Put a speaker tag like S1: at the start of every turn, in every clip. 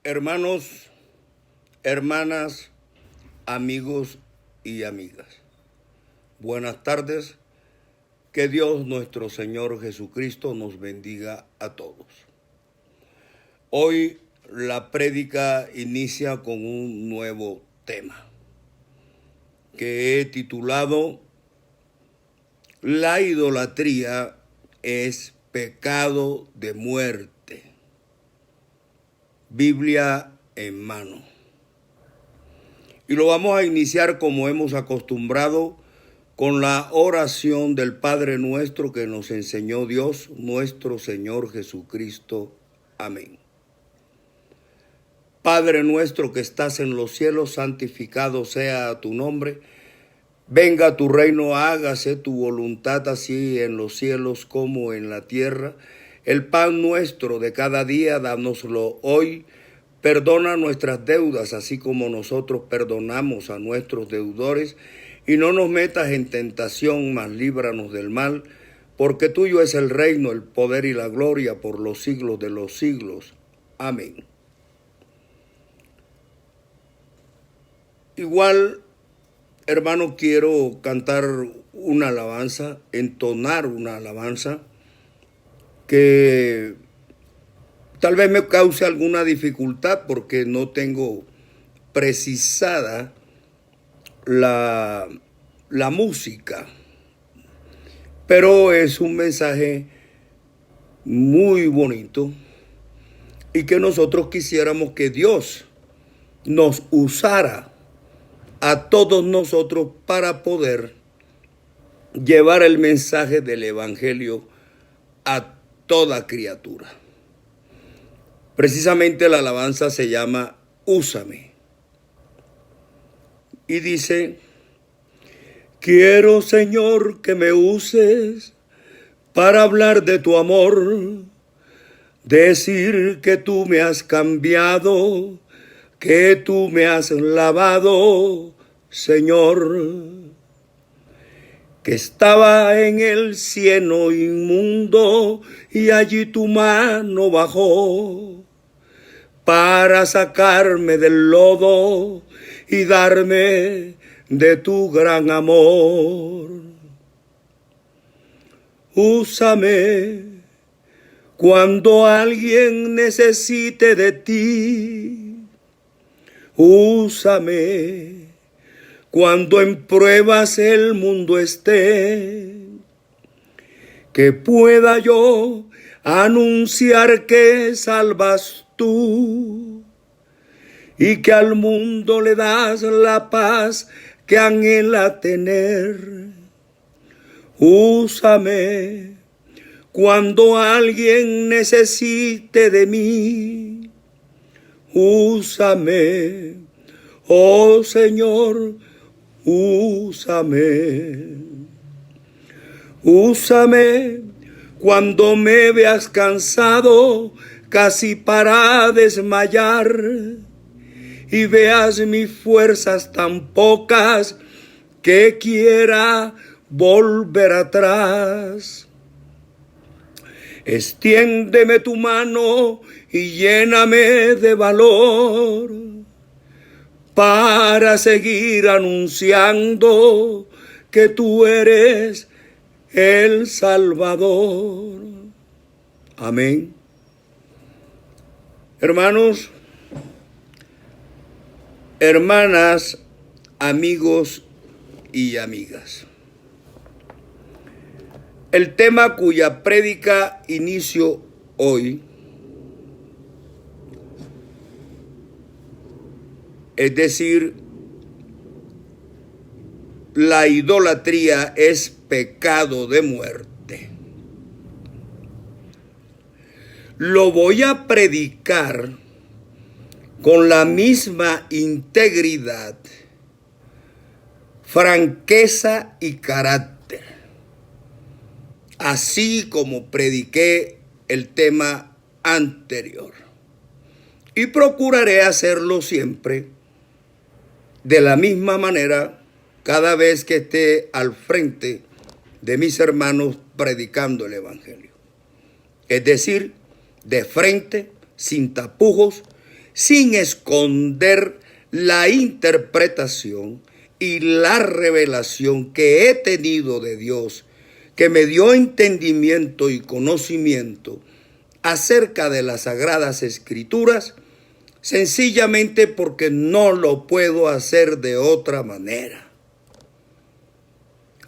S1: Hermanos, hermanas, amigos y amigas, buenas tardes. Que Dios nuestro Señor Jesucristo nos bendiga a todos. Hoy la prédica inicia con un nuevo tema que he titulado La idolatría es pecado de muerte. Biblia en mano. Y lo vamos a iniciar como hemos acostumbrado con la oración del Padre nuestro que nos enseñó Dios, nuestro Señor Jesucristo. Amén. Padre nuestro que estás en los cielos, santificado sea tu nombre. Venga tu reino, hágase tu voluntad así en los cielos como en la tierra. El pan nuestro de cada día, dánoslo hoy. Perdona nuestras deudas, así como nosotros perdonamos a nuestros deudores. Y no nos metas en tentación, mas líbranos del mal. Porque tuyo es el reino, el poder y la gloria por los siglos de los siglos. Amén. Igual, hermano, quiero cantar una alabanza, entonar una alabanza que tal vez me cause alguna dificultad porque no tengo precisada la música, pero es un mensaje muy bonito y que nosotros quisiéramos que Dios nos usara a todos nosotros para poder llevar el mensaje del Evangelio a toda criatura. Precisamente la alabanza se llama Úsame. Y dice: quiero, Señor, que me uses para hablar de tu amor, decir que tú me has cambiado, que tú me has lavado, Señor. Que estaba en el cieno inmundo y allí tu mano bajó para sacarme del lodo y darme de tu gran amor. Úsame cuando alguien necesite de ti. Úsame cuando en pruebas el mundo esté, que pueda yo anunciar que salvas tú y que al mundo le das la paz que anhela tener. Úsame cuando alguien necesite de mí. Úsame, oh Señor, úsame. Úsame cuando me veas cansado, casi para desmayar, y veas mis fuerzas tan pocas que quiera volver atrás. Extiéndeme tu mano y lléname de valor para seguir anunciando que tú eres el Salvador. Amén. Hermanos, hermanas, amigos y amigas, el tema cuya prédica inicio hoy, es decir, la idolatría es pecado de muerte. Lo voy a predicar con la misma integridad, franqueza y carácter, así como prediqué el tema anterior. Y procuraré hacerlo siempre de la misma manera cada vez que esté al frente de mis hermanos predicando el Evangelio. Es decir, de frente, sin tapujos sin esconder la interpretación y la revelación que he tenido de Dios, que me dio entendimiento y conocimiento acerca de las Sagradas Escrituras, sencillamente porque no lo puedo hacer de otra manera.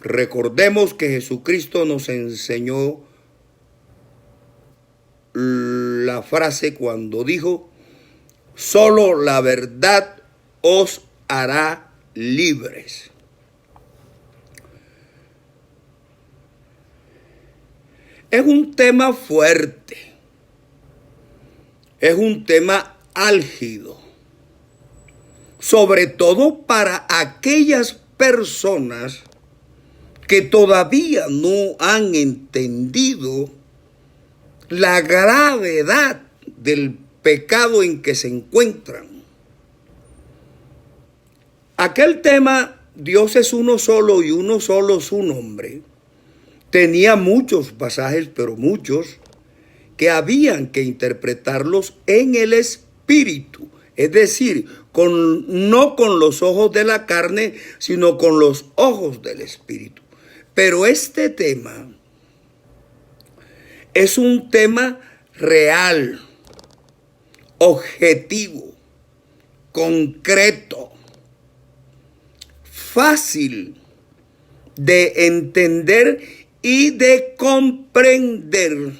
S1: Recordemos que Jesucristo nos enseñó la frase cuando dijo: solo la verdad os hará libres. Es un tema fuerte, es un tema álgido, sobre todo para aquellas personas que todavía no han entendido la gravedad del pecado en que se encuentran. Aquel tema, Dios es uno solo y uno solo su nombre, tenía muchos pasajes, pero muchos, que habían que interpretarlos en el Espíritu, es decir, no con los ojos de la carne, sino con los ojos del Espíritu. Pero este tema es un tema real, objetivo, concreto, fácil de entender y de comprender,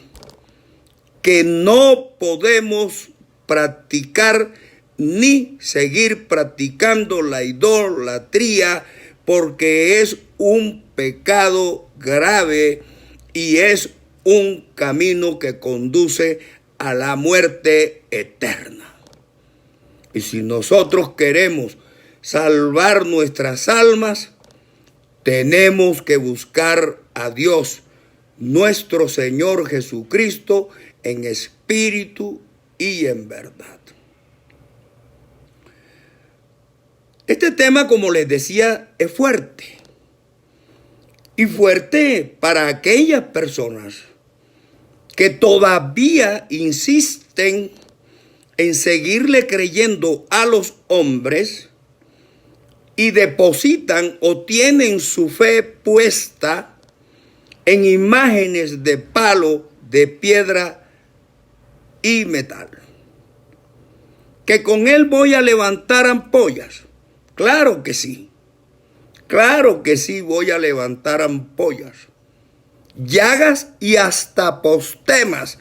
S1: que no podemos practicar ni seguir practicando la idolatría, porque es un pecado grave y es un camino que conduce a la muerte eterna. Y si nosotros queremos salvar nuestras almas, tenemos que buscar a Dios, nuestro Señor Jesucristo, en espíritu y en verdad. Este tema, como les decía, es fuerte. Y fuerte para aquellas personas que todavía insisten en seguirle creyendo a los hombres y depositan o tienen su fe puesta en imágenes de palo, de piedra y metal. Que con él voy a levantar ampollas. Claro que sí. Claro que sí voy a levantar ampollas, llagas y hasta apostemas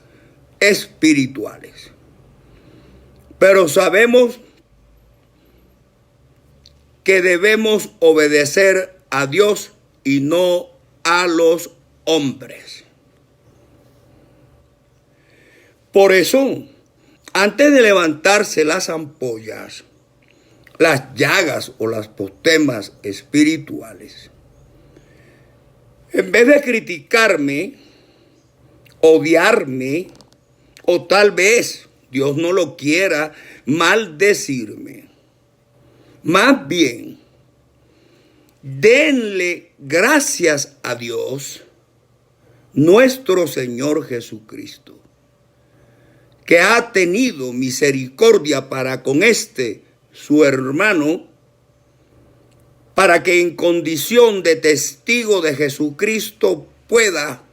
S1: espirituales. Pero sabemos que debemos obedecer a Dios y no a los hombres. Por eso, antes de levantarse las ampollas, las llagas o las apostemas espirituales, en vez de criticarme, odiarme, o tal vez, Dios no lo quiera, maldecirme, más bien, denle gracias a Dios, nuestro Señor Jesucristo, que ha tenido misericordia para con su hermano, para que en condición de testigo de Jesucristo pueda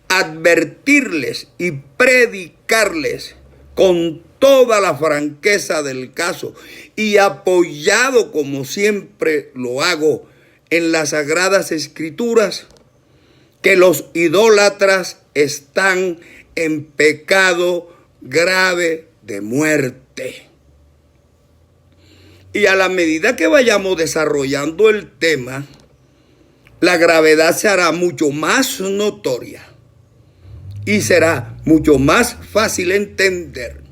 S1: advertirles y predicarles con toda la franqueza del caso, y apoyado como siempre lo hago en las Sagradas Escrituras, que los idólatras están en pecado grave de muerte. Y a la medida que vayamos desarrollando el tema, la gravedad se hará mucho más notoria y será mucho más fácil entender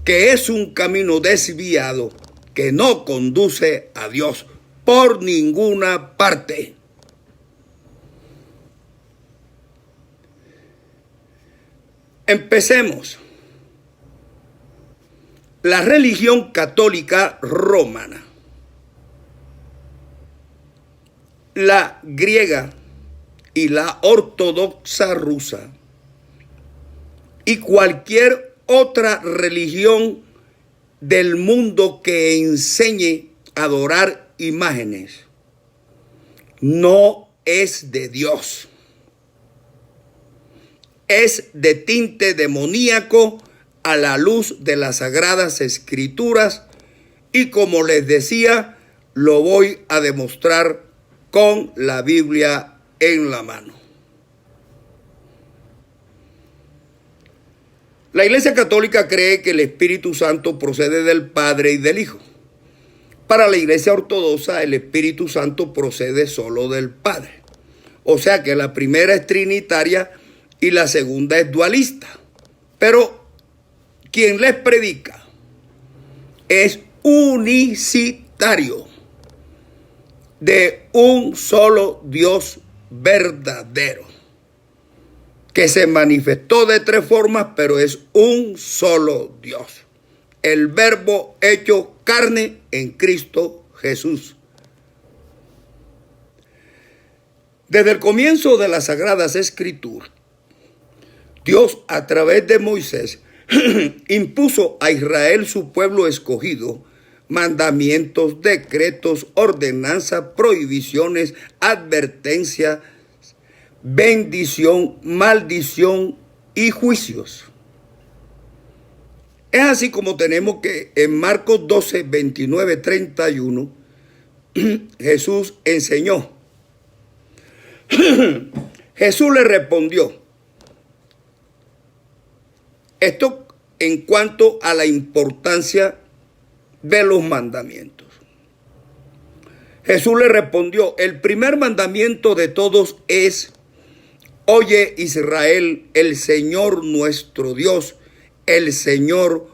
S1: que es un camino desviado que no conduce a Dios por ninguna parte. Empecemos. La religión católica romana, la griega y la ortodoxa rusa y cualquier otra religión del mundo que enseñe a adorar imágenes no es de Dios. Es de tinte demoníaco a la luz de las Sagradas Escrituras y, como les decía, lo voy a demostrar con la Biblia en la mano. La Iglesia Católica cree que el Espíritu Santo procede del Padre y del Hijo. Para la Iglesia Ortodoxa, el Espíritu Santo procede solo del Padre. O sea que la primera es trinitaria y la segunda es dualista. Pero quien les predica es unicitario, de un solo Dios verdadero, que se manifestó de tres formas, pero es un solo Dios. El Verbo hecho carne en Cristo Jesús. Desde el comienzo de las Sagradas Escrituras, Dios, a través de Moisés, impuso a Israel, su pueblo escogido, mandamientos, decretos, ordenanzas, prohibiciones, advertencias, bendición, maldición y juicios. Es así como tenemos que en Marcos 12, 29, 31, Jesús enseñó. Jesús le respondió. Esto en cuanto a la importancia de los mandamientos. Jesús le respondió, el primer mandamiento de todos es: oye Israel, el Señor nuestro Dios, el Señor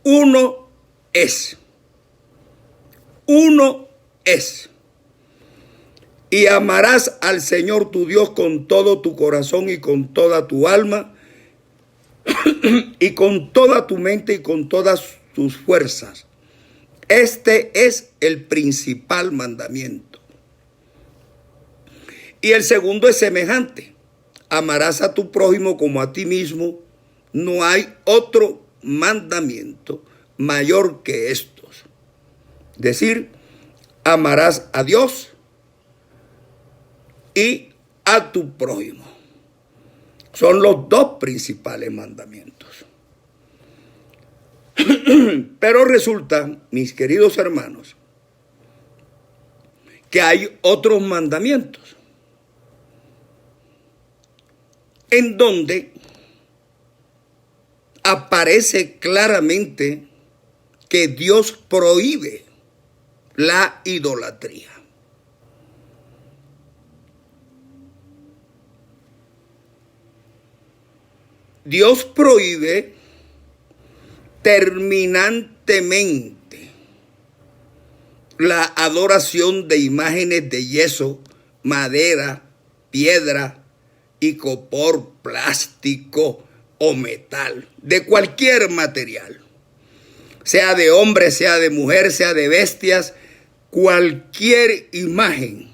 S1: uno es. Uno es. Y amarás al Señor tu Dios con todo tu corazón y con toda tu alma y con toda tu mente y con todas tus fuerzas. Este es el principal mandamiento. Y el segundo es semejante: amarás a tu prójimo como a ti mismo. No hay otro mandamiento mayor que estos. Es decir, amarás a Dios y a tu prójimo. Son los dos principales mandamientos. Pero resulta, mis queridos hermanos, que hay otros mandamientos en donde aparece claramente que Dios prohíbe la idolatría. Dios prohíbe terminantemente la adoración de imágenes de yeso, madera, piedra, icopor, plástico o metal, de cualquier material, sea de hombre, sea de mujer, sea de bestias, cualquier imagen.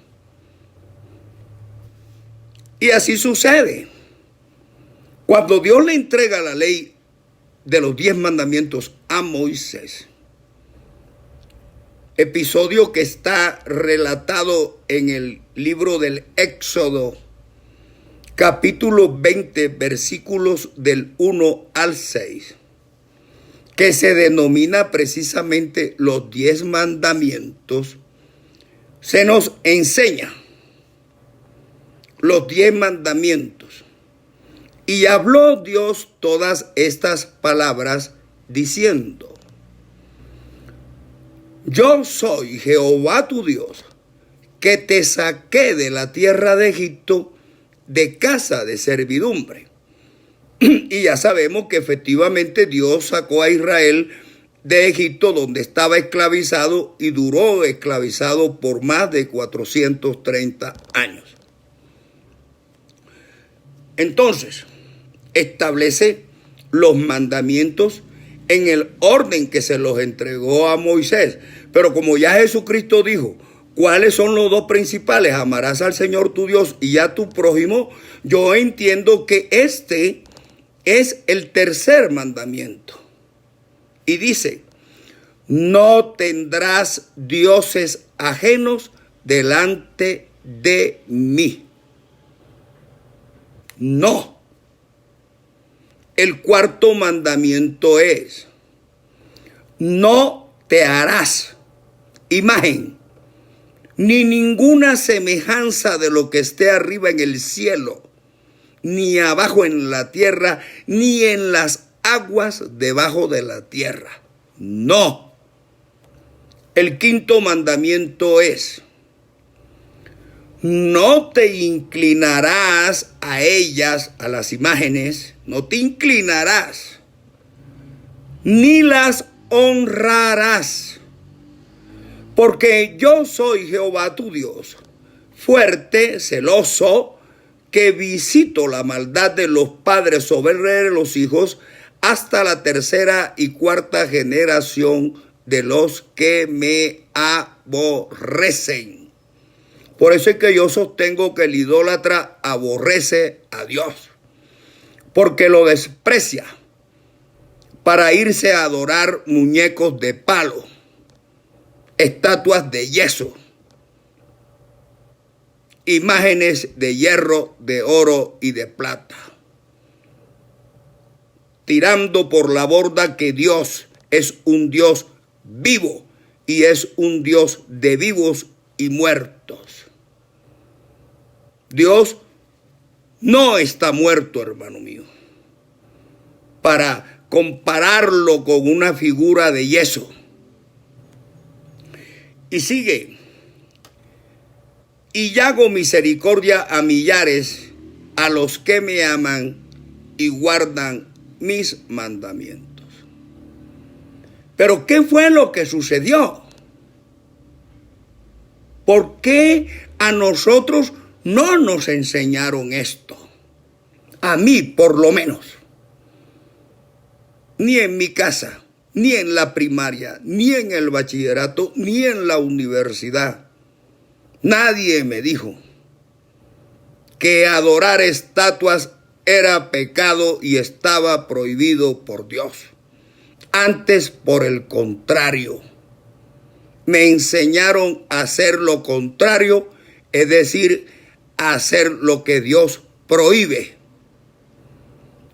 S1: Y así sucede. Cuando Dios le entrega la ley de los 10 mandamientos a Moisés, episodio que está relatado en el libro del Éxodo, capítulo 20, versículos del 1 al 6, que se denomina precisamente los 10 mandamientos, se nos enseña los 10 mandamientos. Y habló Dios todas estas palabras diciendo: yo soy Jehová tu Dios, que te saqué de la tierra de Egipto, de casa de servidumbre. Y ya sabemos que efectivamente Dios sacó a Israel de Egipto, donde estaba esclavizado, y duró esclavizado por más de 430 años. Entonces, establece los mandamientos en el orden que se los entregó a Moisés. Pero como ya Jesucristo dijo, ¿cuáles son los dos principales? Amarás al Señor tu Dios y a tu prójimo. Yo entiendo que este es el tercer mandamiento. Y dice: no tendrás dioses ajenos delante de mí. No. El cuarto mandamiento es: no te harás imagen ni ninguna semejanza de lo que esté arriba en el cielo, ni abajo en la tierra, ni en las aguas debajo de la tierra. No. El quinto mandamiento es: no te inclinarás a ellas, a las imágenes, no te inclinarás, ni las honrarás, porque yo soy Jehová tu Dios, fuerte, celoso, que visito la maldad de los padres sobre los hijos hasta la tercera y cuarta generación de los que me aborrecen. Por eso es que yo sostengo que el idólatra aborrece a Dios, porque lo desprecia para irse a adorar muñecos de palo, estatuas de yeso, imágenes de hierro, de oro y de plata, tirando por la borda que Dios es un Dios vivo y es un Dios de vivos y muertos. Dios no está muerto, hermano mío, para compararlo con una figura de yeso. Y sigue: y hago misericordia a millares, a los que me aman y guardan mis mandamientos. Pero ¿qué fue lo que sucedió? ¿Por qué a nosotros no nos enseñaron esto? A mí, por lo menos. Ni en mi casa, ni en la primaria, ni en el bachillerato, ni en la universidad. Nadie me dijo que adorar estatuas era pecado y estaba prohibido por Dios. Antes, por el contrario, me enseñaron a hacer lo contrario, es decir, a hacer lo que Dios prohíbe.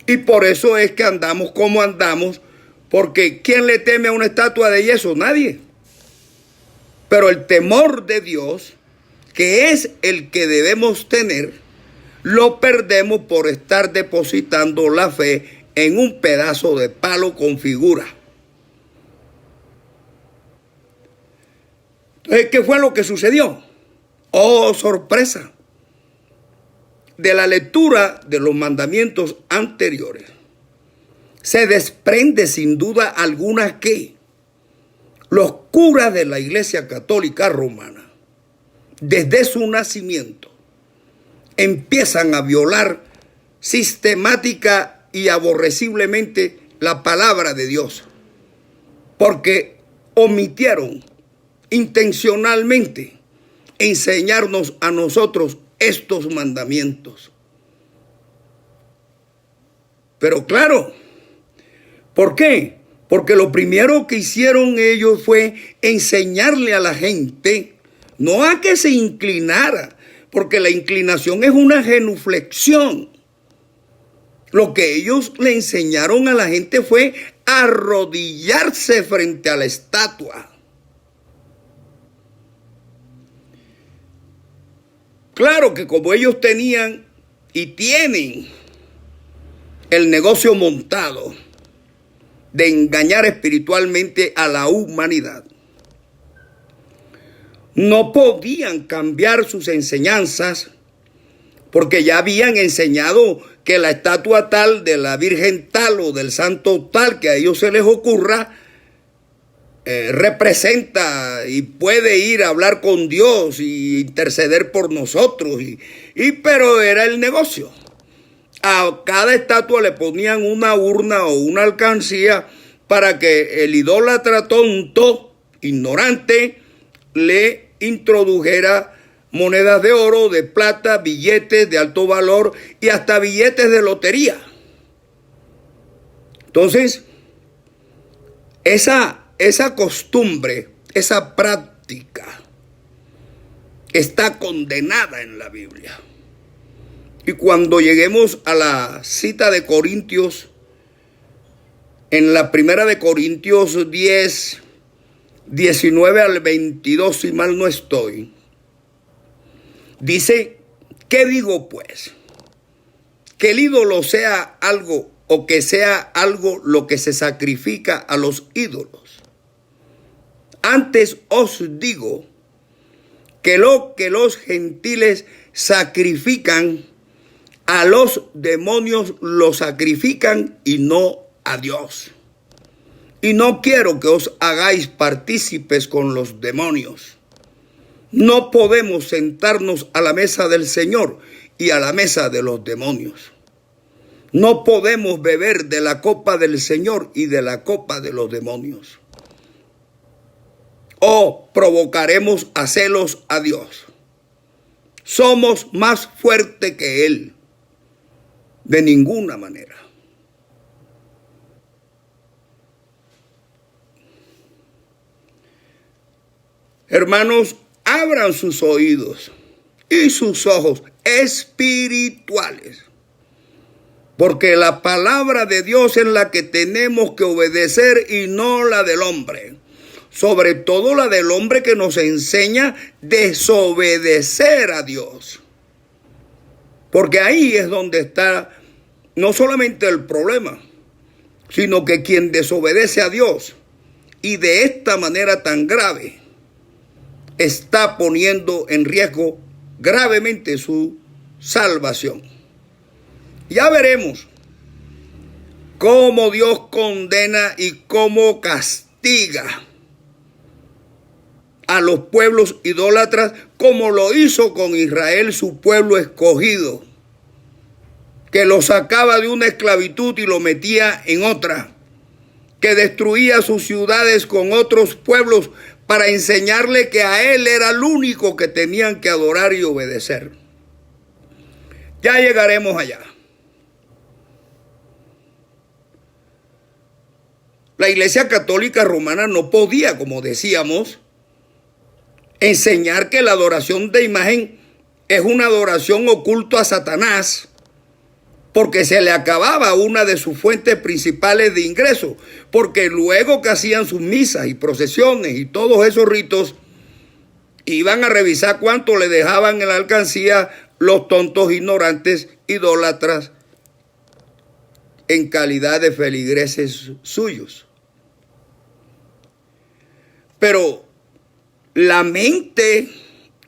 S1: Y por eso es que andamos como andamos, porque ¿quién le teme a una estatua de yeso? Nadie. Pero el temor de Dios, que es el que debemos tener, lo perdemos por estar depositando la fe en un pedazo de palo con figura. Entonces, ¿qué fue lo que sucedió? Oh, sorpresa. De la lectura de los mandamientos anteriores, se desprende sin duda alguna que los curas de la Iglesia Católica Romana, desde su nacimiento, empiezan a violar sistemática y aborreciblemente la palabra de Dios, porque omitieron intencionalmente enseñarnos a nosotros estos mandamientos. Pero claro, ¿por qué? Porque lo primero que hicieron ellos fue enseñarle a la gente, no a que se inclinara, porque la inclinación es una genuflexión. Lo que ellos le enseñaron a la gente fue arrodillarse frente a la estatua. Claro que como ellos tenían y tienen el negocio montado de engañar espiritualmente a la humanidad, no podían cambiar sus enseñanzas, porque ya habían enseñado que la estatua tal de la Virgen tal o del santo tal que a ellos se les ocurra representa y puede ir a hablar con Dios y interceder por nosotros. Pero era el negocio. A cada estatua le ponían una urna o una alcancía para que el idólatra tonto, ignorante, le introdujera monedas de oro, de plata, billetes de alto valor y hasta billetes de lotería. Entonces, esa esa costumbre, esa práctica está condenada en la Biblia. Y cuando lleguemos a la cita de Corintios, en la primera de Corintios 10, 19 al 22, si mal no estoy, dice, ¿qué digo pues? Que el ídolo sea algo o que sea algo lo que se sacrifica a los ídolos. Antes os digo que lo que los gentiles sacrifican a los demonios lo sacrifican y no a Dios. Y no quiero que os hagáis partícipes con los demonios. No podemos sentarnos a la mesa del Señor y a la mesa de los demonios. No podemos beber de la copa del Señor y de la copa de los demonios. O provocaremos a celos a Dios. Somos más fuertes que Él. De ninguna manera. Hermanos, abran sus oídos y sus ojos espirituales. Porque la palabra de Dios es la que tenemos que obedecer y no la del hombre. Sobre todo la del hombre que nos enseña a desobedecer a Dios. Porque ahí es donde está no solamente el problema, sino que quien desobedece a Dios y de esta manera tan grave está poniendo en riesgo gravemente su salvación. Ya veremos cómo Dios condena y cómo castiga a los pueblos idólatras, como lo hizo con Israel, su pueblo escogido, que lo sacaba de una esclavitud y lo metía en otra, que destruía sus ciudades con otros pueblos para enseñarle que a él era el único que tenían que adorar y obedecer. Ya llegaremos allá. La Iglesia Católica Romana no podía, como decíamos, enseñar que la adoración de imagen es una adoración oculta a Satanás, porque se le acababa una de sus fuentes principales de ingreso, porque luego que hacían sus misas y procesiones y todos esos ritos, iban a revisar cuánto le dejaban en la alcancía los tontos ignorantes idólatras en calidad de feligreses suyos. Pero la mente,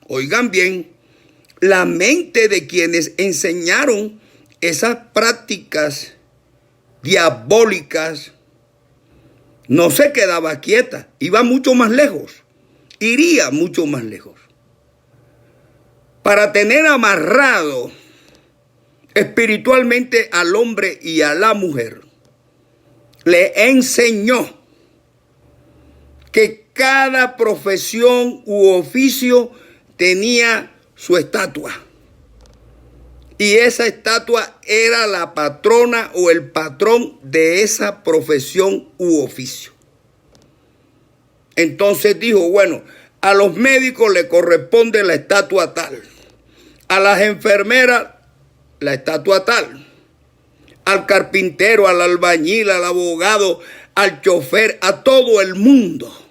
S1: oigan bien, la mente de quienes enseñaron esas prácticas diabólicas no se quedaba quieta, iba mucho más lejos, iría mucho más lejos. Para tener amarrado espiritualmente al hombre y a la mujer, le enseñó que cada profesión u oficio tenía su estatua. Y esa estatua era la patrona o el patrón de esa profesión u oficio. Entonces dijo, bueno, a los médicos le corresponde la estatua tal. A las enfermeras, la estatua tal. Al carpintero, al albañil, al abogado, al chofer, a todo el mundo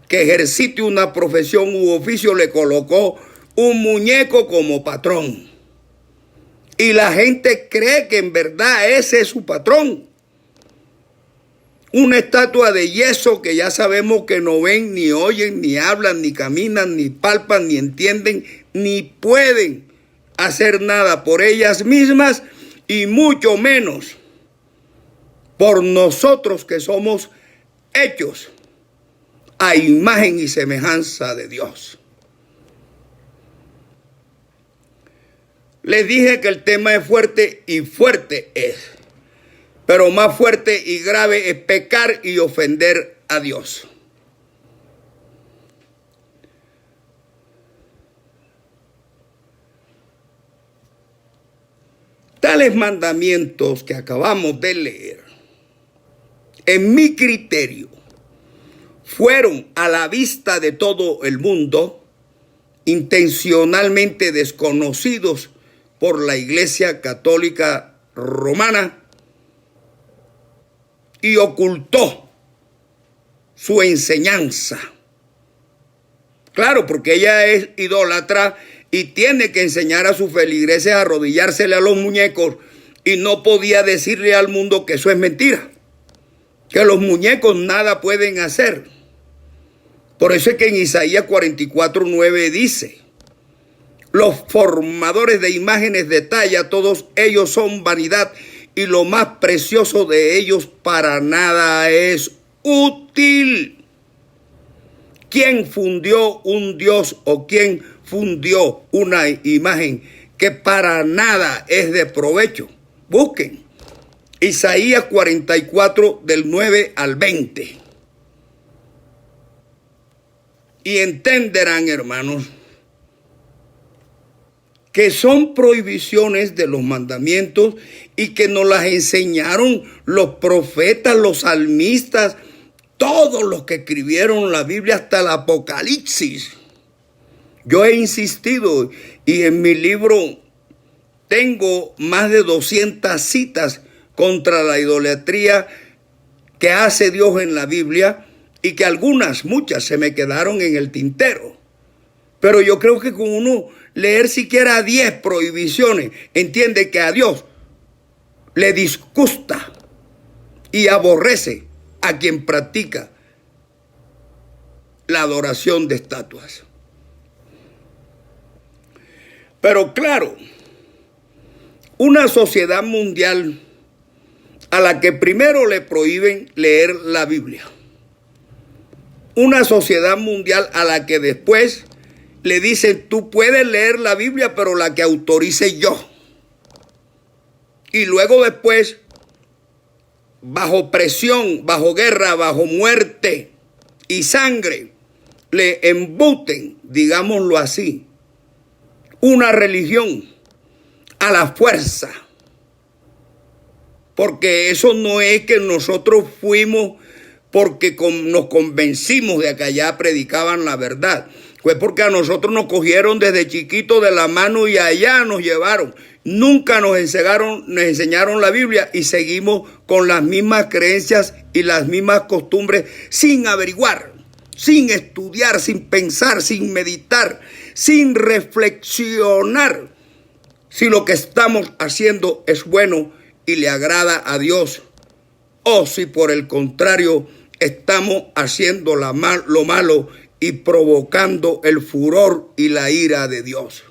S1: que ejercite una profesión u oficio le colocó un muñeco como patrón. Y la gente cree que en verdad ese es su patrón. Una estatua de yeso que ya sabemos que no ven, ni oyen, ni hablan, ni caminan, ni palpan, ni entienden, ni pueden hacer nada por ellas mismas y mucho menos por nosotros que somos hechos a imagen y semejanza de Dios. Les dije que el tema es fuerte y fuerte es, pero más fuerte y grave es pecar y ofender a Dios. Tales mandamientos que acabamos de leer en mi criterio, fueron a la vista de todo el mundo intencionalmente desconocidos por la Iglesia Católica Romana y ocultó su enseñanza. Claro, porque ella es idólatra y tiene que enseñar a sus feligreses a arrodillársele a los muñecos y no podía decirle al mundo que eso es mentira, que los muñecos nada pueden hacer. Por eso es que en Isaías 44:9 dice: los formadores de imágenes de talla, todos ellos son vanidad, y lo más precioso de ellos para nada es útil. ¿Quién fundió un Dios o quién fundió una imagen que para nada es de provecho? Busquen Isaías 44 del 9 al 20. Y entenderán, hermanos, que son prohibiciones de los mandamientos y que nos las enseñaron los profetas, los salmistas, todos los que escribieron la Biblia hasta el Apocalipsis. Yo he insistido y en mi libro tengo más de 200 citas contra la idolatría que hace Dios en la Biblia y que muchas se me quedaron en el tintero. Pero yo creo que con uno leer siquiera 10 prohibiciones, entiende que a Dios le disgusta y aborrece a quien practica la adoración de estatuas. Pero claro, una sociedad mundial a la que primero le prohíben leer la Biblia, una sociedad mundial a la que después le dicen: tú puedes leer la Biblia, pero la que autorice yo. Y luego después, bajo presión, bajo guerra, bajo muerte y sangre, le embuten, digámoslo así, una religión a la fuerza. Porque eso no es que nosotros fuimos porque nos convencimos de que allá predicaban la verdad. Fue porque a nosotros nos cogieron desde chiquitos de la mano y allá nos llevaron. Nunca nos enseñaron la Biblia y seguimos con las mismas creencias y las mismas costumbres sin averiguar, sin estudiar, sin pensar, sin meditar, sin reflexionar si lo que estamos haciendo es bueno y le agrada a Dios, o si por el contrario estamos haciendo lo malo y provocando el furor y la ira de Dios.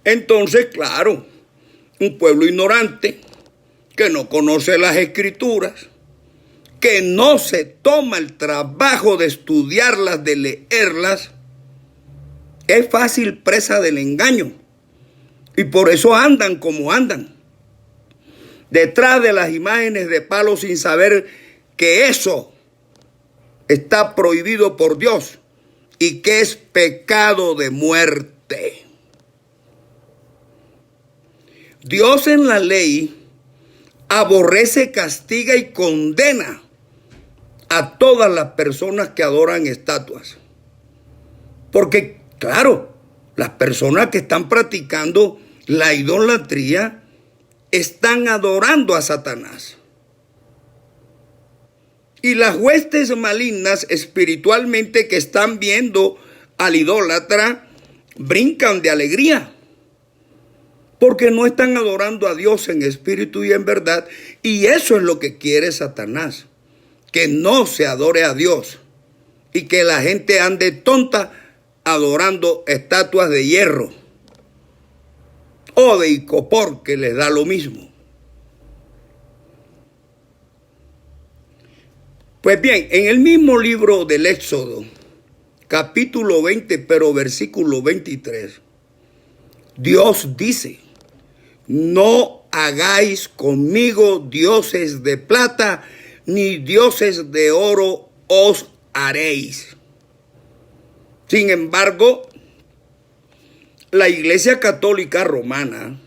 S1: Entonces, claro, un pueblo ignorante que no conoce las Escrituras, que no se toma el trabajo de estudiarlas, de leerlas, es fácil presa del engaño. Y por eso andan como andan, detrás de las imágenes de palo, sin saber que eso está prohibido por Dios y que es pecado de muerte. Dios en la ley aborrece, castiga y condena a todas las personas que adoran estatuas. Porque, claro, las personas que están practicando la idolatría están adorando a Satanás. Y las huestes malignas espiritualmente que están viendo al idólatra brincan de alegría, porque no están adorando a Dios en espíritu y en verdad. Y eso es lo que quiere Satanás, que no se adore a Dios y que la gente ande tonta adorando estatuas de hierro o de icopor, que les da lo mismo. Pues bien, en el mismo libro del Éxodo, capítulo 20, pero versículo 23, Dios dice: no hagáis conmigo dioses de plata, ni dioses de oro os haréis. Sin embargo, la Iglesia Católica Romana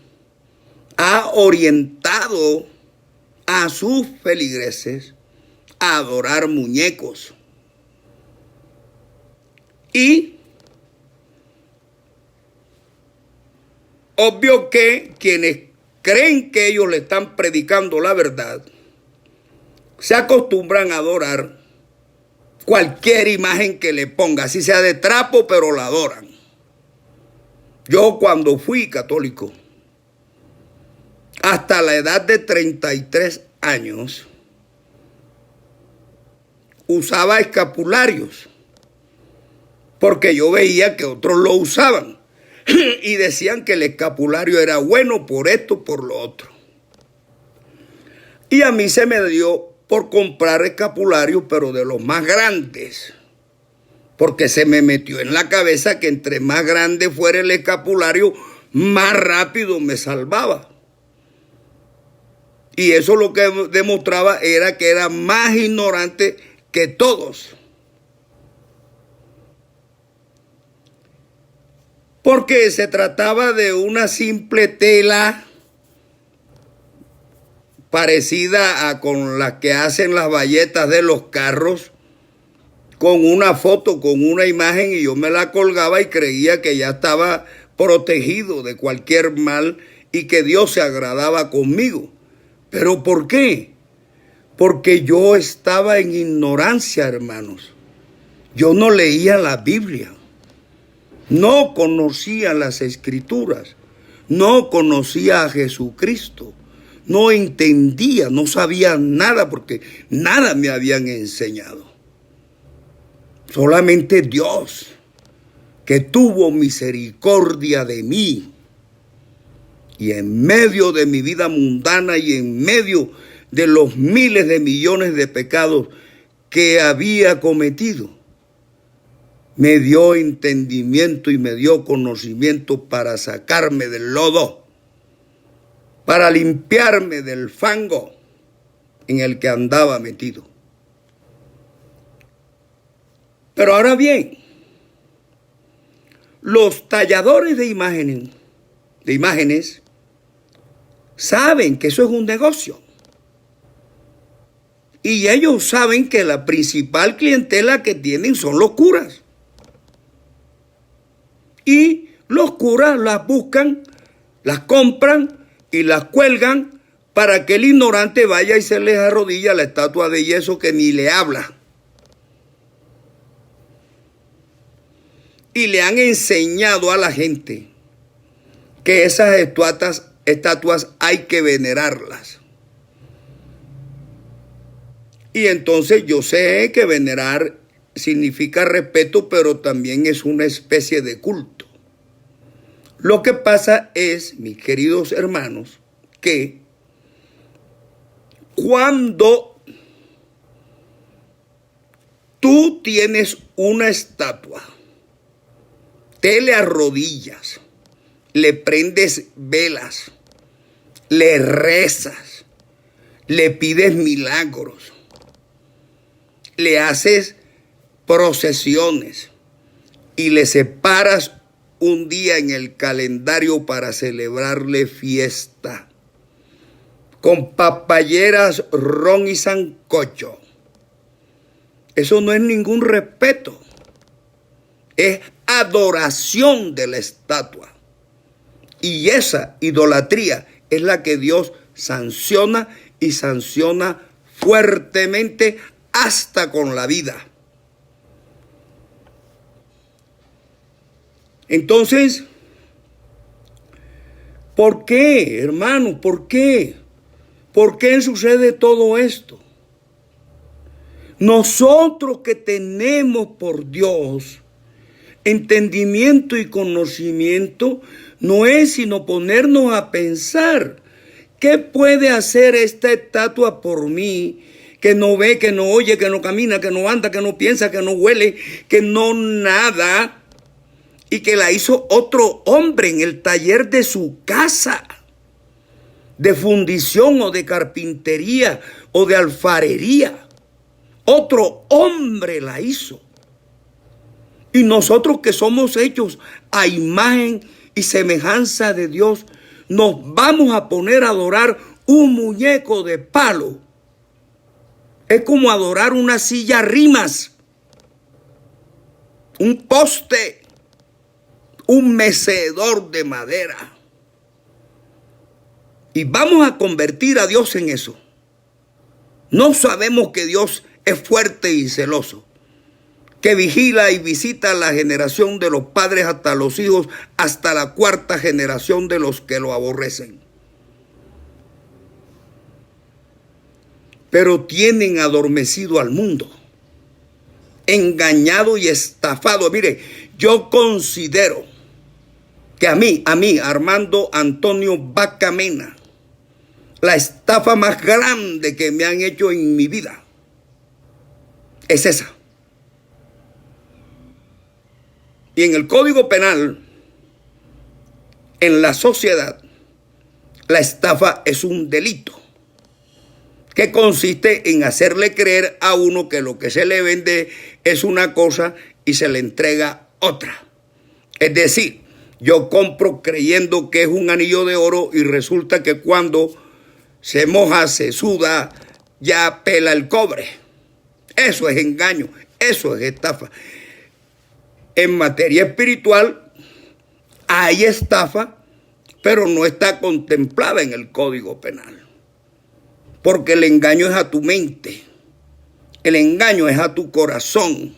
S1: ha orientado a sus feligreses a adorar muñecos. Y obvio que quienes creen que ellos le están predicando la verdad, se acostumbran a adorar cualquier imagen que le ponga, así sea de trapo, pero la adoran. Yo cuando fui católico, hasta la edad de 33 años, usaba escapularios, porque yo veía que otros lo usaban y decían que el escapulario era bueno por esto, por lo otro. Y a mí se me dio por comprar escapularios, pero de los más grandes, porque se me metió en la cabeza que entre más grande fuera el escapulario, más rápido me salvaba. Y eso lo que demostraba era que era más ignorante que todos. Porque se trataba de una simple tela parecida a con las que hacen las bayetas de los carros, con una foto, con una imagen, y yo me la colgaba y creía que ya estaba protegido de cualquier mal y que Dios se agradaba conmigo. ¿Pero por qué? Porque yo estaba en ignorancia, hermanos. Yo no leía la Biblia, no conocía las Escrituras, no conocía a Jesucristo. No entendía, no sabía nada porque nada me habían enseñado. Solamente Dios, que tuvo misericordia de mí. Y en medio de mi vida mundana y en medio de los miles de millones de pecados que había cometido, me dio entendimiento y me dio conocimiento para sacarme del lodo, para limpiarme del fango en el que andaba metido. Pero ahora bien, los talladores de imágenes saben que eso es un negocio. Y ellos saben que la principal clientela que tienen son los curas. Y los curas las buscan, las compran y las cuelgan para que el ignorante vaya y se les arrodilla a la estatua de yeso que ni le habla. Y le han enseñado a la gente que esas estatuas hay que venerarlas. Y entonces yo sé que venerar significa respeto, pero también es una especie de culto. Lo que pasa es, mis queridos hermanos, que cuando tú tienes una estatua, te le arrodillas, le prendes velas, le rezas, le pides milagros, le haces procesiones y le separas un día en el calendario para celebrarle fiesta, con papayeras, ron y sancocho. Eso no es ningún respeto, es adoración de la estatua. Y esa idolatría es la que Dios sanciona y sanciona fuertemente hasta con la vida. Entonces, ¿por qué, hermano? ¿Por qué? ¿Por qué sucede todo esto? Nosotros que tenemos por Dios entendimiento y conocimiento, no es sino ponernos a pensar, ¿qué puede hacer esta estatua por mí? Que no ve, que no oye, que no camina, que no anda, que no piensa, que no huele, que no nada, y que la hizo otro hombre en el taller de su casa, de fundición o de carpintería o de alfarería. Otro hombre la hizo. Y nosotros que somos hechos a imagen y semejanza de Dios, nos vamos a poner a adorar un muñeco de palo. Es como adorar una silla rimas, un poste, un mecedor de madera. Y vamos a convertir a Dios en eso. No sabemos que Dios es fuerte y celoso, que vigila y visita la generación de los padres hasta los hijos, hasta la cuarta generación de los que lo aborrecen. Pero tienen adormecido al mundo, engañado y estafado. Mire, yo considero que a mí, Armando Antonio Vaca Mena, la estafa más grande que me han hecho en mi vida es esa. Y en el Código Penal, en la sociedad, la estafa es un delito que consiste en hacerle creer a uno que lo que se le vende es una cosa y se le entrega otra. Es decir, yo compro creyendo que es un anillo de oro y resulta que cuando se moja, se suda, ya pela el cobre. Eso es engaño, eso es estafa. En materia espiritual hay estafa, pero no está contemplada en el Código Penal. Porque el engaño es a tu mente, el engaño es a tu corazón.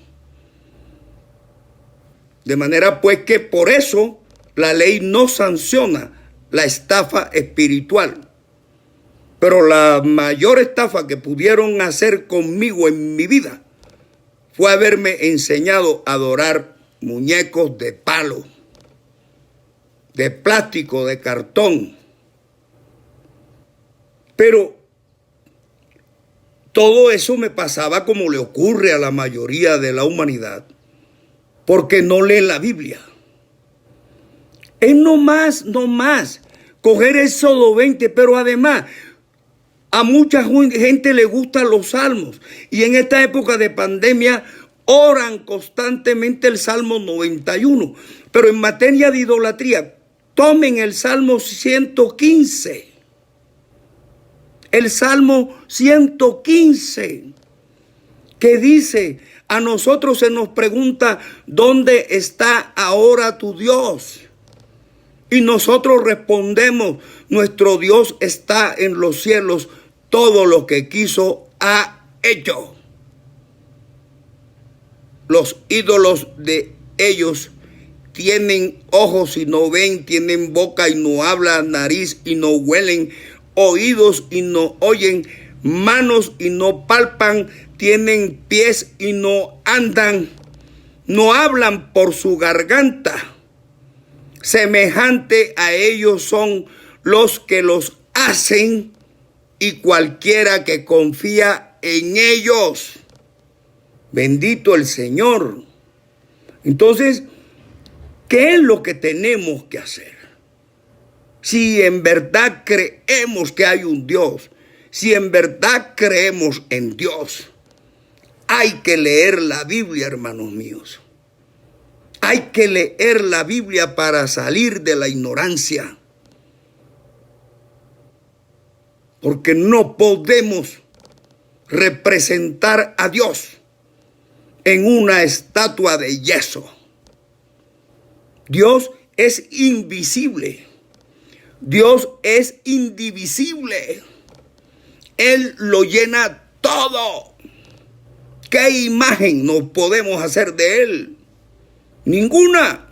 S1: De manera pues que por eso la ley no sanciona la estafa espiritual. Pero la mayor estafa que pudieron hacer conmigo en mi vida fue haberme enseñado a adorar muñecos de palo, de plástico, de cartón. Pero todo eso me pasaba como le ocurre a la mayoría de la humanidad, porque no lee la Biblia. Es no más coger Éxodo 20, pero además a mucha gente le gustan los salmos y en esta época de pandemia oran constantemente el Salmo 91. Pero en materia de idolatría, tomen el Salmo 115. El Salmo 115, que dice, a nosotros se nos pregunta, ¿dónde está ahora tu Dios? Y nosotros respondemos, nuestro Dios está en los cielos, todo lo que quiso ha hecho. Los ídolos de ellos tienen ojos y no ven, tienen boca y no hablan, nariz y no huelen, oídos y no oyen, manos y no palpan, tienen pies y no andan, no hablan por su garganta. Semejante a ellos son los que los hacen y cualquiera que confía en ellos. Bendito el Señor. Entonces, ¿qué es lo que tenemos que hacer? Si en verdad creemos que hay un Dios, si en verdad creemos en Dios, hay que leer la Biblia, hermanos míos. Hay que leer la Biblia para salir de la ignorancia. Porque no podemos representar a Dios en una estatua de yeso. Dios es invisible. Dios es indivisible. Él lo llena todo. ¿Qué imagen nos podemos hacer de Él? Ninguna.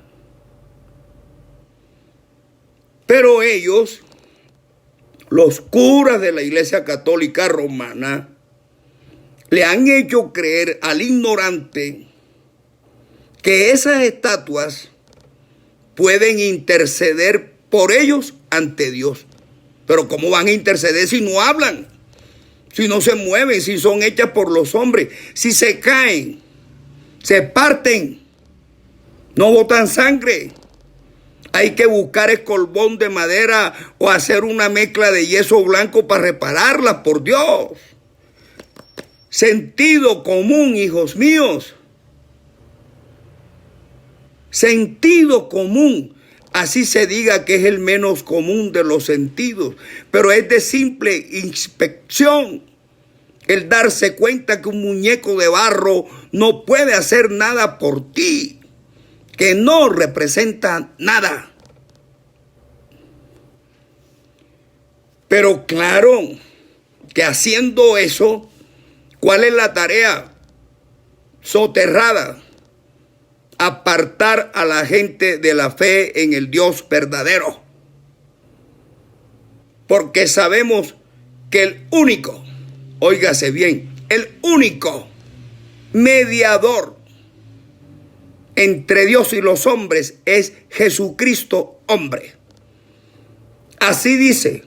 S1: Pero ellos, los curas de la Iglesia Católica Romana, le han hecho creer al ignorante que esas estatuas pueden interceder por ellos ante Dios. Pero ¿cómo van a interceder si no hablan? Si no se mueven, si son hechas por los hombres, si se caen, se parten, no botan sangre. Hay que buscar escolbón de madera o hacer una mezcla de yeso blanco para repararlas, por Dios. Sentido común, hijos míos. Sentido común. así se diga que es el menos común de los sentidos, pero es de simple inspección el darse cuenta que un muñeco de barro no puede hacer nada por ti, que no representa nada. Pero claro que haciendo eso, ¿cuál es la tarea? Soterrada. Apartar a la gente de la fe en el Dios verdadero. Porque sabemos que el único, óigase bien, el único mediador entre Dios y los hombres es Jesucristo hombre. Así dice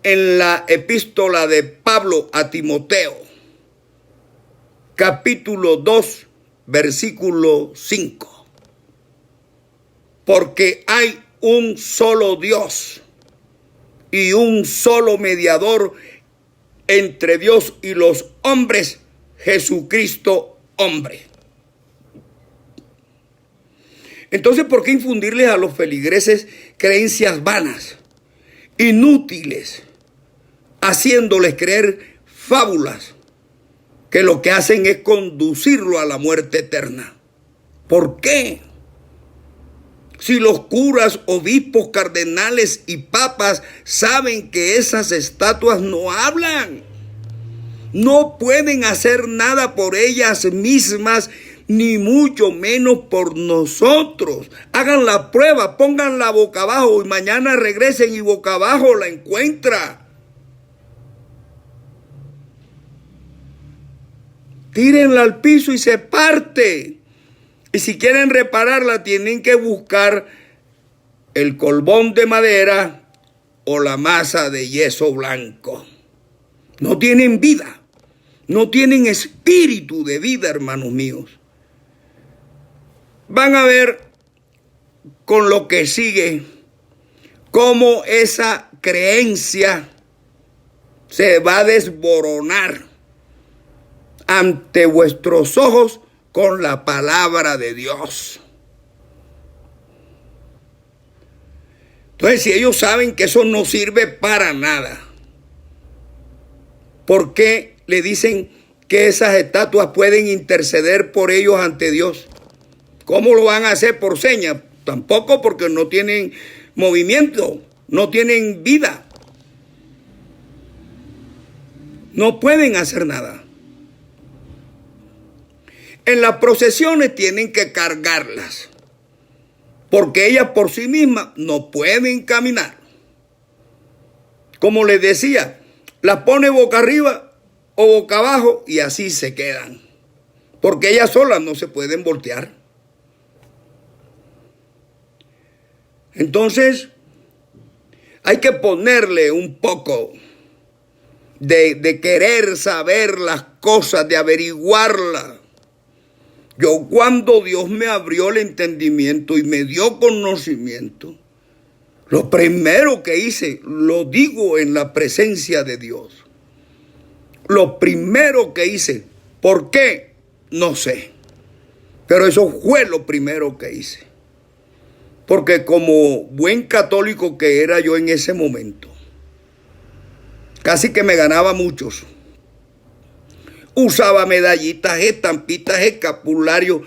S1: en la epístola de Pablo a Timoteo, capítulo 2, versículo 5. Porque hay un solo Dios y un solo mediador entre Dios y los hombres, Jesucristo hombre. Entonces, ¿por qué infundirles a los feligreses creencias vanas, inútiles, haciéndoles creer fábulas que lo que hacen es conducirlo a la muerte eterna? ¿Por qué? Si los curas, obispos, cardenales y papas saben que esas estatuas no hablan, no pueden hacer nada por ellas mismas, ni mucho menos por nosotros. Hagan la prueba, pónganla boca abajo y mañana regresen y boca abajo la encuentra. Tírenla al piso y se parte. Y si quieren repararla, tienen que buscar el colbón de madera o la masa de yeso blanco. No tienen vida, no tienen espíritu de vida, hermanos míos. Van a ver con lo que sigue cómo esa creencia se va a desboronar ante vuestros ojos con la palabra de Dios. Entonces, si ellos saben que eso no sirve para nada, ¿por qué le dicen que esas estatuas pueden interceder por ellos ante Dios? ¿Cómo lo van a hacer? ¿Por señas? Tampoco, porque no tienen movimiento, no tienen vida. No pueden hacer nada. En las procesiones tienen que cargarlas, porque ellas por sí mismas no pueden caminar. Como les decía, las pone boca arriba o boca abajo y así se quedan, porque ellas solas no se pueden voltear. Entonces, hay que ponerle un poco de querer saber las cosas, de averiguarlas. Yo, cuando Dios me abrió el entendimiento y me dio conocimiento, lo primero que hice, lo digo en la presencia de Dios, lo primero que hice, ¿por qué? No sé, pero eso fue lo primero que hice. Porque como buen católico que era yo en ese momento, casi que me ganaba muchos. Usaba medallitas, estampitas, escapularios,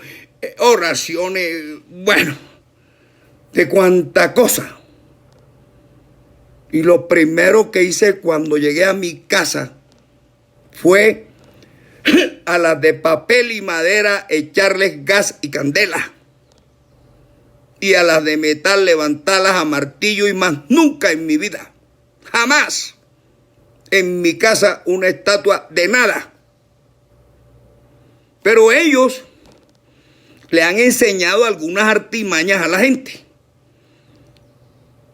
S1: oraciones, bueno, de cuánta cosa. Y lo primero que hice cuando llegué a mi casa fue a las de papel y madera echarles gas y candela. Y a las de metal levantarlas a martillo, y más nunca en mi vida, jamás en mi casa una estatua de nada. Pero ellos le han enseñado algunas artimañas a la gente.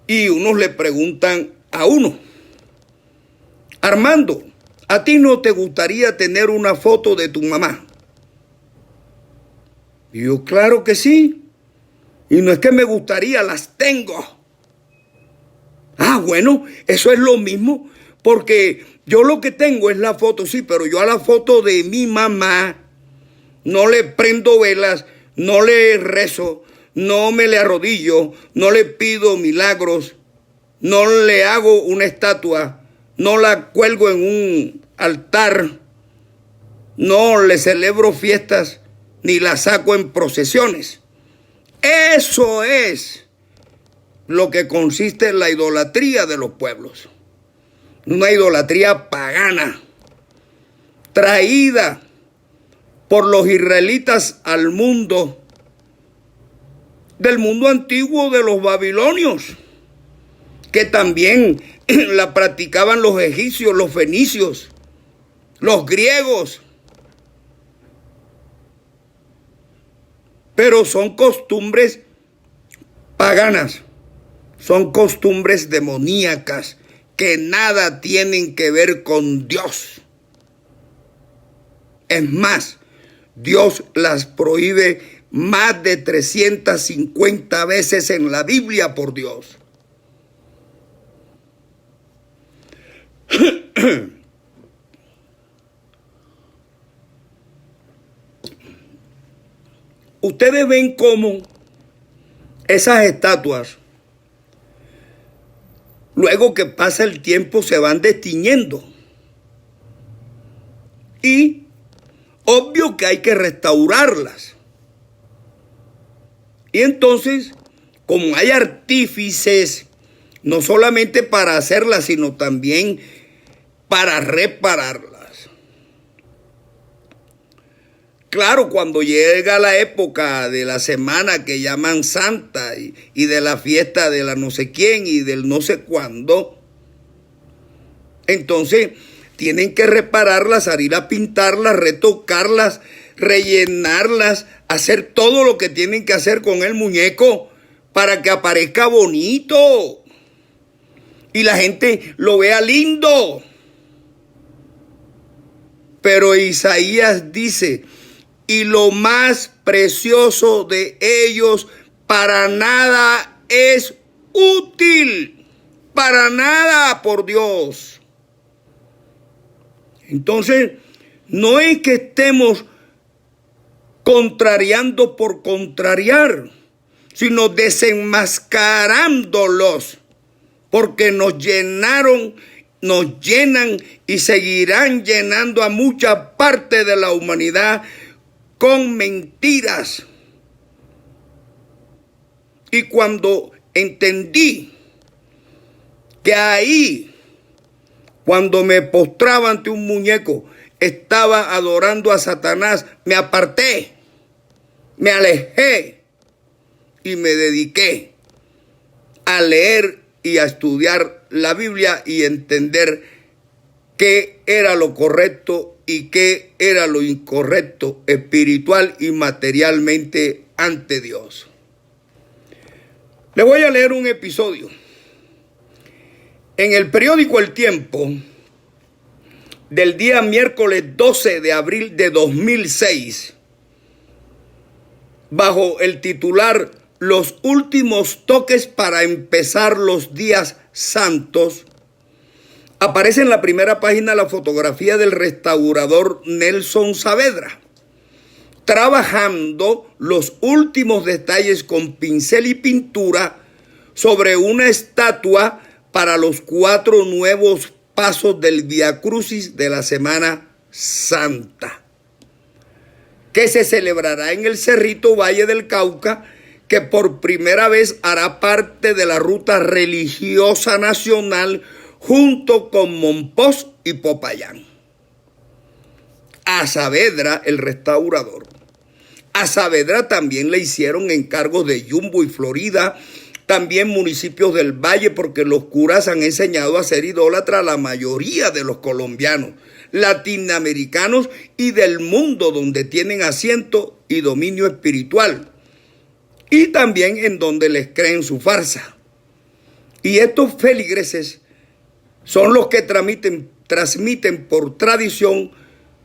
S1: Y unos le preguntan a uno: Armando, ¿a ti no te gustaría tener una foto de tu mamá? Y yo, claro que sí. Y no es que me gustaría, las tengo. Ah, bueno, eso es lo mismo, porque yo lo que tengo es la foto, sí, pero yo a la foto de mi mamá no le prendo velas, no le rezo, no me le arrodillo, no le pido milagros, no le hago una estatua, no la cuelgo en un altar, no le celebro fiestas, ni la saco en procesiones. Eso es lo que consiste en la idolatría de los pueblos. Una idolatría pagana, traída por los israelitas al mundo, del mundo antiguo de los babilonios, que también la practicaban los egipcios, los fenicios, los griegos. Pero son costumbres paganas, son costumbres demoníacas que nada tienen que ver con Dios. Es más, Dios las prohíbe más de 350 veces en la Biblia por Dios. Ustedes ven cómo esas estatuas, luego que pasa el tiempo, se van destiñendo. Y obvio que hay que restaurarlas. Y entonces, como hay artífices, no solamente para hacerlas, sino también para repararlas. Claro, cuando llega la época de la semana que llaman Santa y de la fiesta de la no sé quién y del no sé cuándo, entonces tienen que repararlas, salir a pintarlas, retocarlas, rellenarlas, hacer todo lo que tienen que hacer con el muñeco para que aparezca bonito y la gente lo vea lindo. Pero Isaías dice: y lo más precioso de ellos para nada es útil, para nada, por Dios. Entonces, no es que estemos contrariando por contrariar, sino desenmascarándolos, porque nos llenaron, nos llenan y seguirán llenando a mucha parte de la humanidad con mentiras. Y cuando entendí que ahí, cuando me postraba ante un muñeco, estaba adorando a Satanás, me aparté, me alejé y me dediqué a leer y a estudiar la Biblia y entender qué era lo correcto y qué era lo incorrecto espiritual y materialmente ante Dios. Le voy a leer un episodio. En el periódico El Tiempo, del día miércoles 12 de abril de 2006, bajo el titular Los últimos toques para empezar los días santos, aparece en la primera página la fotografía del restaurador Nelson Saavedra, trabajando los últimos detalles con pincel y pintura sobre una estatua para los 4 nuevos pasos del Vía Crucis de la Semana Santa, que se celebrará en el Cerrito Valle del Cauca, que por primera vez hará parte de la ruta religiosa nacional junto con Mompox y Popayán. A Saavedra, el restaurador. A Saavedra también le hicieron encargos de Jumbo y Florida, también municipios del Valle, porque los curas han enseñado a ser idólatras a la mayoría de los colombianos, latinoamericanos y del mundo donde tienen asiento y dominio espiritual, y también en donde les creen su farsa. Y estos feligreses son los que transmiten por tradición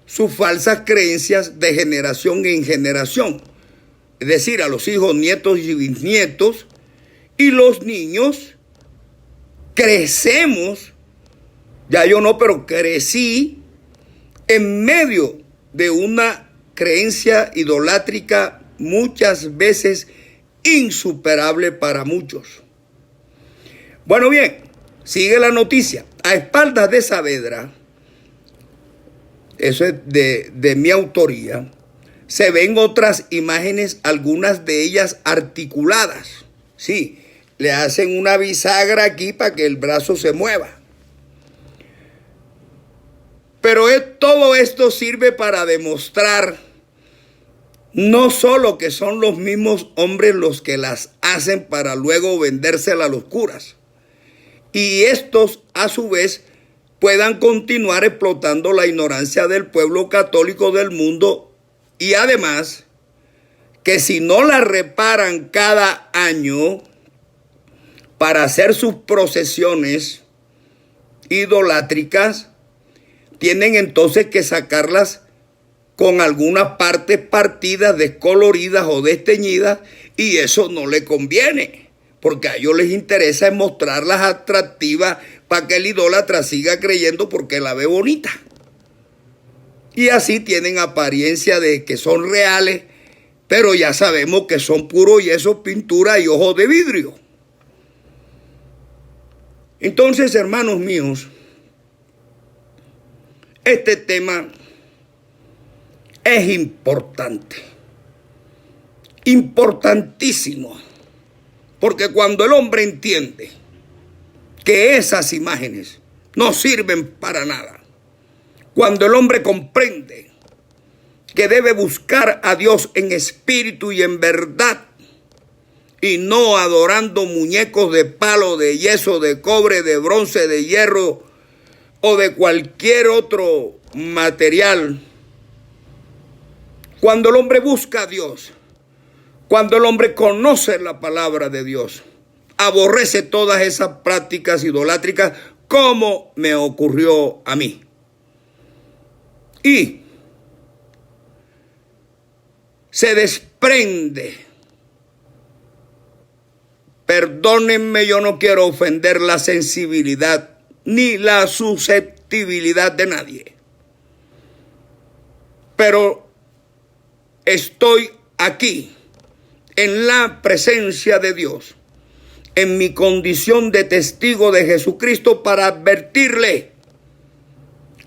S1: sus falsas creencias de generación en generación. Es decir, a los hijos, nietos y bisnietos. Y los niños crecemos, ya yo no, pero crecí en medio de una creencia idolátrica muchas veces insuperable para muchos. Bueno, bien, sigue la noticia. A espaldas de Saavedra, eso es de mi autoría, se ven otras imágenes, algunas de ellas articuladas. Sí, le hacen una bisagra aquí para que el brazo se mueva. Pero todo esto sirve para demostrar no solo que son los mismos hombres los que las hacen para luego vendérselas a los curas, y estos a su vez puedan continuar explotando la ignorancia del pueblo católico del mundo, y además que si no la reparan cada año para hacer sus procesiones idolátricas, tienen entonces que sacarlas con algunas partes partidas, descoloridas o desteñidas, y eso no le conviene, porque a ellos les interesa mostrarlas atractivas para que el idólatra siga creyendo porque la ve bonita. Y así tienen apariencia de que son reales, pero ya sabemos que son puro yeso, pintura y ojos de vidrio. Entonces, hermanos míos, este tema es importante, importantísimo, porque cuando el hombre entiende que esas imágenes no sirven para nada, cuando el hombre comprende que debe buscar a Dios en espíritu y en verdad, y no adorando muñecos de palo, de yeso, de cobre, de bronce, de hierro o de cualquier otro material. Cuando el hombre busca a Dios, cuando el hombre conoce la palabra de Dios, aborrece todas esas prácticas idolátricas, como me ocurrió a mí. Y se desprende, perdónenme, yo no quiero ofender la sensibilidad ni la susceptibilidad de nadie, pero estoy aquí en la presencia de Dios, en mi condición de testigo de Jesucristo, para advertirle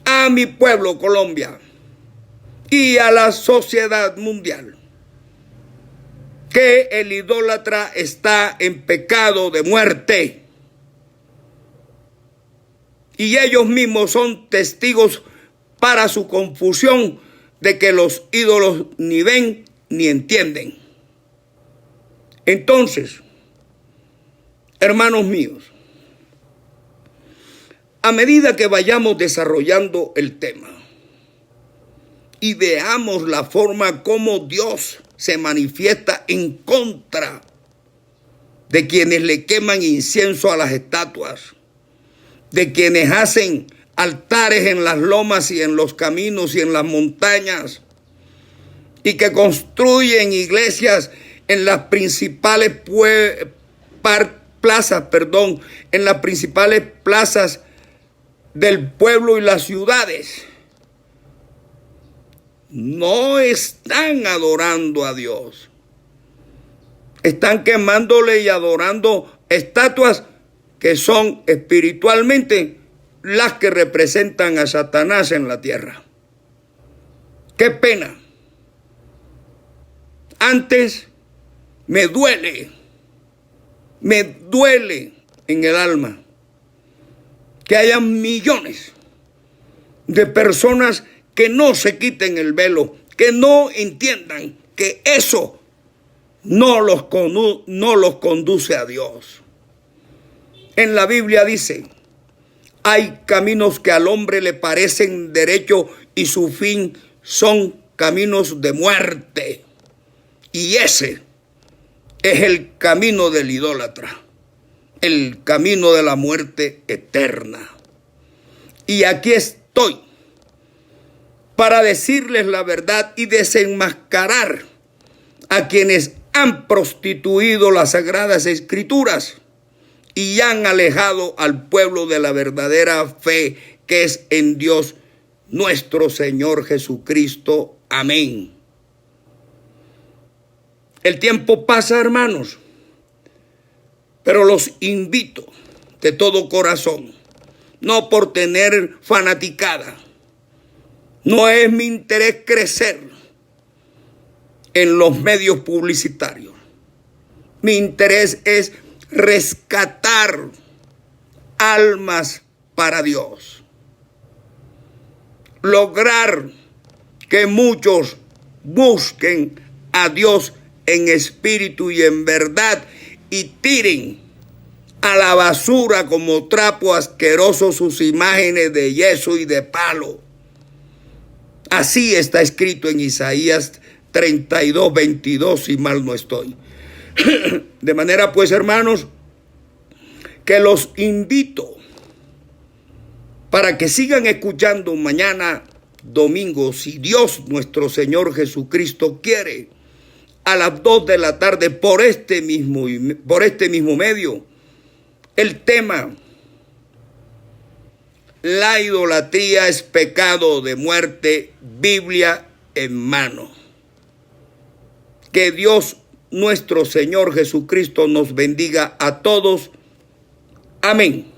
S1: a mi pueblo Colombia y a la sociedad mundial que el idólatra está en pecado de muerte. Y ellos mismos son testigos para su confusión de que los ídolos ni ven ni entienden. Entonces, hermanos míos, a medida que vayamos desarrollando el tema y veamos la forma como Dios se manifiesta en contra de quienes le queman incienso a las estatuas, de quienes hacen altares en las lomas y en los caminos y en las montañas, y que construyen iglesias en las principales en las principales plazas del pueblo y las ciudades, no están adorando a Dios. Están quemándole y adorando estatuas que son espiritualmente las que representan a Satanás en la tierra. ¡Qué pena! Antes me duele en el alma que haya millones de personas que no se quiten el velo, que no entiendan que eso no los conduce a Dios. En la Biblia dice: hay caminos que al hombre le parecen derechos y su fin son caminos de muerte. Y ese es el camino del idólatra, el camino de la muerte eterna. Y aquí estoy para decirles la verdad y desenmascarar a quienes han prostituido las sagradas escrituras y han alejado al pueblo de la verdadera fe que es en Dios nuestro Señor Jesucristo. Amén. El tiempo pasa, hermanos, pero los invito de todo corazón, no por tener fanaticada. No es mi interés crecer en los medios publicitarios. Mi interés es rescatar almas para Dios. Lograr que muchos busquen a Dios en espíritu y en verdad y tiren a la basura como trapo asqueroso sus imágenes de yeso y de palo. Así está escrito en Isaías 32, 22, si mal no estoy. De manera pues, hermanos, que los invito para que sigan escuchando mañana domingo, si Dios nuestro Señor Jesucristo quiere, a las 2 de la tarde por este mismo medio, el tema: la idolatría es pecado de muerte, Biblia en mano. Que Dios nuestro Señor Jesucristo nos bendiga a todos. Amén.